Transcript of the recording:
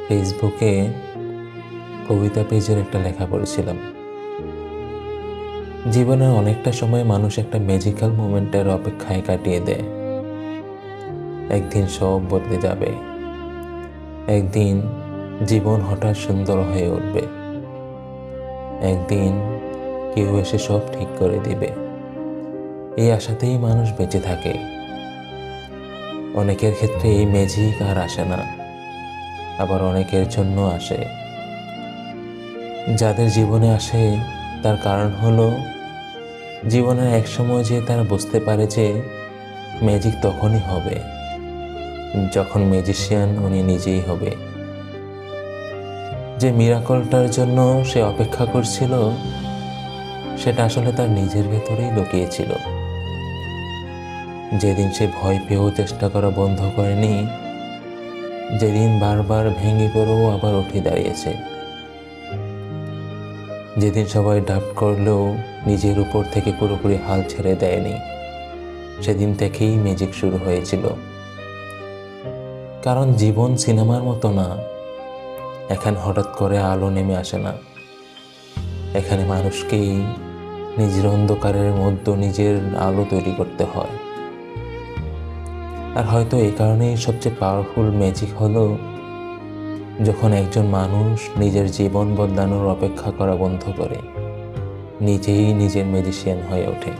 ফেসবুকে কবিতা পেজের একটা লেখা পড়েছিলাম। জীবনের অনেকটা সময় মানুষ একটা ম্যাজিক্যাল মোমেন্টের অপেক্ষায় কাটিয়ে দেয়। একদিন সব বদলে যাবে, একদিন জীবন হঠাৎ সুন্দর হয়ে উঠবে, একদিন কেউ এসে সব ঠিক করে দিবে। এই আশাতেই মানুষ বেঁচে থাকে। অনেকের ক্ষেত্রে এই ম্যাজিক আর আসে না, আবার অনেকের জন্য আসে। যাদের জীবনে আসে তার কারণ হলো জীবনের এক সময় যে তারা বুঝতে পারে যে ম্যাজিক তখনই হবে যখন ম্যাজিশিয়ান উনি নিজেই হবে। যে মিরাকলটার জন্য সে অপেক্ষা করছিল সেটা আসলে তার নিজের ভেতরেই লুকিয়েছিল। যেদিন সে ভয় পেয়েও চেষ্টা করা বন্ধ করেনি, যেদিন বারবার ভেঙে পড়েও আবার উঠে দাঁড়িয়েছে, যেদিন সবাই ডাউট করলেও নিজের উপর থেকে পুরোপুরি হাল ছেড়ে দেয়নি, সেদিন থেকেই ম্যাজিক শুরু হয়েছিল। কারণ জীবন সিনেমার মতো না, এখানে হঠাৎ করে আলো নেমে আসে না। এখানে মানুষকেই নিজের অন্ধকারের মধ্যে নিজের আলো তৈরি করতে হয়। আর হয়তো এই কারণেই সবচেয়ে পাওয়ারফুল ম্যাজিক হলো যখন একজন মানুষ নিজের জীবন বদলানোর অপেক্ষা করা বন্ধ করে নিজেই নিজের ম্যাজিশিয়ান হয়ে ওঠে।